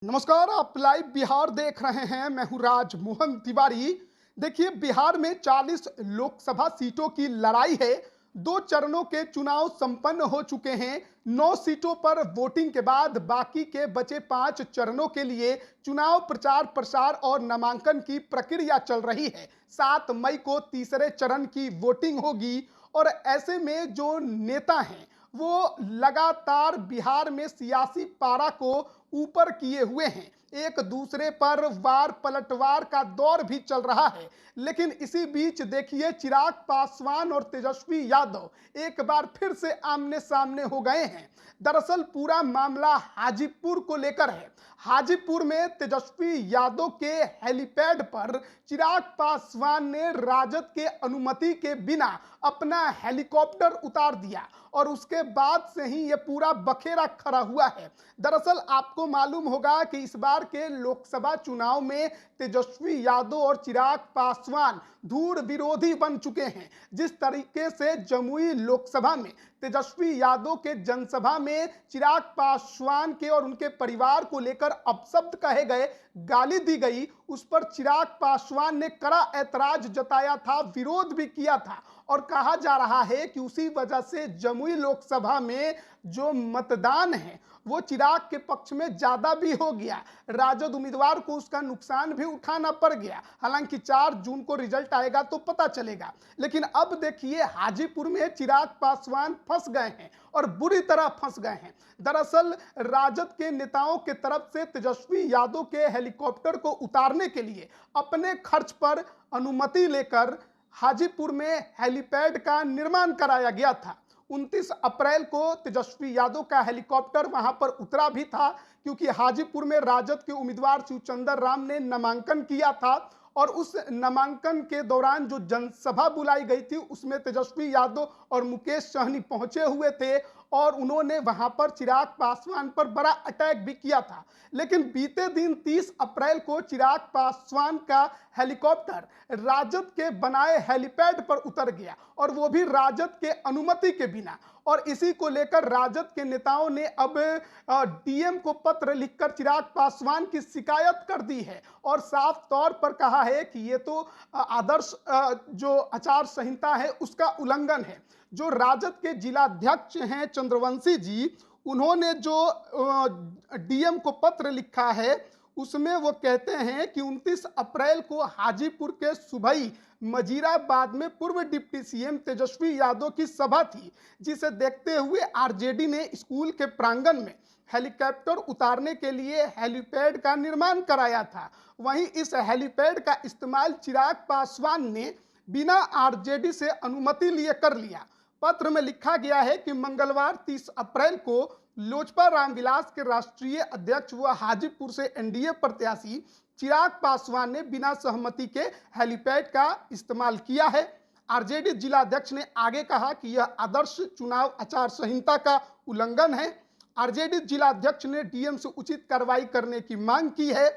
नमस्कार। आप लाइव बिहार देख रहे हैं। मैं हूं राज मोहन तिवारी। देखिए, बिहार में 40 लोकसभा सीटों की लड़ाई है। दो चरणों के चुनाव संपन्न हो चुके हैं। 9 सीटों पर वोटिंग के बाद बाकी के बचे 5 चरणों के लिए चुनाव प्रचार प्रसार और नामांकन की प्रक्रिया चल रही है। 7 मई को तीसरे चरण की वोटिंग होगी और ऐसे में जो नेता हैं वो लगातार बिहार में सियासी पारा को ऊपर किए हुए हैं। एक दूसरे पर वार पलटवार का दौर भी चल रहा है। लेकिन इसी बीच देखिए, चिराग पासवान और तेजस्वी यादव एक बार फिर से आमने सामने हो गए हैं। दरअसल पूरा मामला हाजीपुर को लेकर है। हाजीपुर में तेजस्वी यादव के हेलीपैड पर चिराग पासवान ने राजद के अनुमति के बिना अपना हेलीकॉप्टर उतार दिया और उसके बाद से ही यह पूरा बखेरा खड़ा हुआ है। दरअसल आपको मालूम होगा कि इस बार के लोकसभा चुनाव में तेजस्वी यादव और चिराग पासवान धूड़ विरोधी बन चुके हैं। जिस तरीके से जमुई लोकसभा में तेजस्वी यादव के जनसभा में चिराग पासवान के और उनके परिवार को लेकर अपशब्द कहे गए, गाली दी गई, उस पर चिराग पासवान ने कड़ा ऐतराज जताया था, विरोध भी किया था। और कहा जा रहा है कि उसी वजह से जमुई लोकसभा में जो मतदान है वो चिराग के पक्ष में ज्यादा भी हो गया। राजद उम्मीदवार को उसका नुकसान भी उठाना पड़ गया। हालांकि 4 जून को रिजल्ट आएगा तो पता चलेगा। लेकिन अब देखिए, हाजीपुर में चिराग पासवान फंस गए हैं और बुरी तरह फंस गए हैं। दरअसल राजद के नेताओं के तरफ से तेजस्वी यादव के हेलीकॉप्टर को उतारने के लिए अपने खर्च पर अनुमति लेकर हाजीपुर में हेलीपैड का निर्माण कराया गया था। 29 अप्रैल को तेजस्वी यादव का हेलीकॉप्टर वहां पर उतरा भी था, क्योंकि हाजीपुर में राजद के उम्मीदवार शिवचंद्र राम ने नामांकन किया था और उस नामांकन के दौरान जो जनसभा बुलाई गई थी उसमें तेजस्वी यादव और मुकेश सहनी पहुंचे हुए थे और उन्होंने वहां पर चिराग पासवान पर बड़ा अटैक भी किया था। लेकिन बीते दिन 30 अप्रैल को चिराग पासवान का हेलीकॉप्टर राजद के बनाए हेलीपैड पर उतर गया और वो भी राजद के अनुमति के बिना। और इसी को लेकर राजद के नेताओं ने अब डीएम को पत्र लिखकर चिराग पासवान की शिकायत कर दी है और साफ तौर पर कहा है कि ये तो आदर्श जो आचार संहिता है उसका उल्लंघन है। जो राजद के जिलाध्यक्ष हैं चंद्रवंशी जी, उन्होंने जो डीएम को पत्र लिखा है उसमें वो कहते हैं कि 29 अप्रैल को हाजीपुर के सुभई मजीराबाद में पूर्व डिप्टी सीएम तेजस्वी यादव की सभा थी, जिसे देखते हुए आरजेडी ने स्कूल के प्रांगण में हेलीकॉप्टर उतारने के लिए हेलीपैड का निर्माण कराया था। वहीं इस हेलीपैड का इस्तेमाल चिराग पासवान ने बिना आरजेडी से अनुमति लिए कर लिया। पत्र में लिखा गया है कि मंगलवार 30 अप्रैल को लोजपा रामविलास के राष्ट्रीय अध्यक्ष व हाजीपुर से एनडीए प्रत्याशी चिराग पासवान ने बिना सहमति के हेलीपैड का इस्तेमाल किया है। आरजेडी जिलाध्यक्ष ने आगे कहा कि यह आदर्श चुनाव आचार संहिता का उल्लंघन है। आरजेडी जिलाध्यक्ष ने डीएम से उचित कार्रवाई करने की मांग की है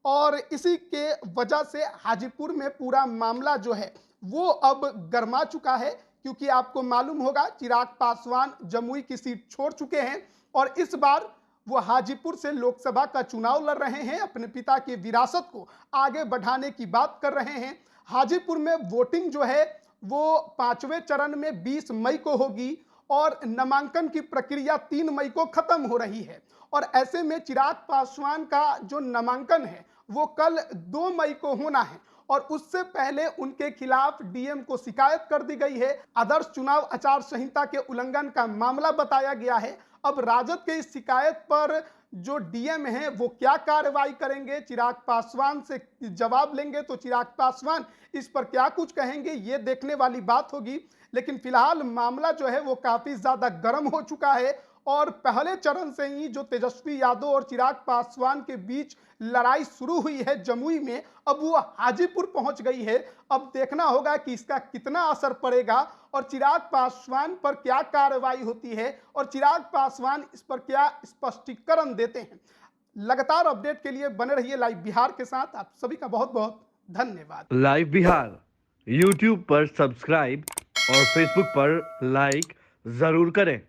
और इसी के वजह से हाजीपुर में पूरा मामला जो है वो अब गर्मा चुका है, क्योंकि आपको मालूम होगा चिराग पासवान जमुई की सीट छोड़ चुके हैं और इस बार वो हाजीपुर से लोकसभा का चुनाव लड़ रहे हैं। अपने पिता की विरासत को आगे बढ़ाने की बात कर रहे हैं। हाजीपुर में वोटिंग जो है वो 5वें चरण में 20 मई को होगी और नामांकन की प्रक्रिया 3 मई को खत्म हो रही है। और ऐसे में चिराग पासवान का जो नामांकन है वो कल 2 मई को होना है और उससे पहले उनके खिलाफ डीएम को शिकायत कर दी गई है। आदर्श चुनाव आचार संहिता के उल्लंघन का मामला बताया गया है। अब राजद के इस शिकायत पर जो डीएम है वो क्या कार्रवाई करेंगे, चिराग पासवान से जवाब लेंगे तो चिराग पासवान इस पर क्या कुछ कहेंगे, ये देखने वाली बात होगी। लेकिन फिलहाल मामला जो है वो काफी ज्यादा गर्म हो चुका है और पहले चरण से ही जो तेजस्वी यादव और चिराग पासवान के बीच लड़ाई शुरू हुई है जमुई में, अब वो हाजीपुर पहुंच गई है। अब देखना होगा कि इसका कितना असर पड़ेगा और चिराग पासवान पर क्या कार्रवाई होती है और चिराग पासवान इस पर क्या स्पष्टीकरण देते हैं। लगातार अपडेट के लिए बने रहिए लाइव बिहार के साथ। आप सभी का बहुत बहुत धन्यवाद। लाइव बिहार यूट्यूब पर सब्सक्राइब और फेसबुक पर लाइक जरूर करें।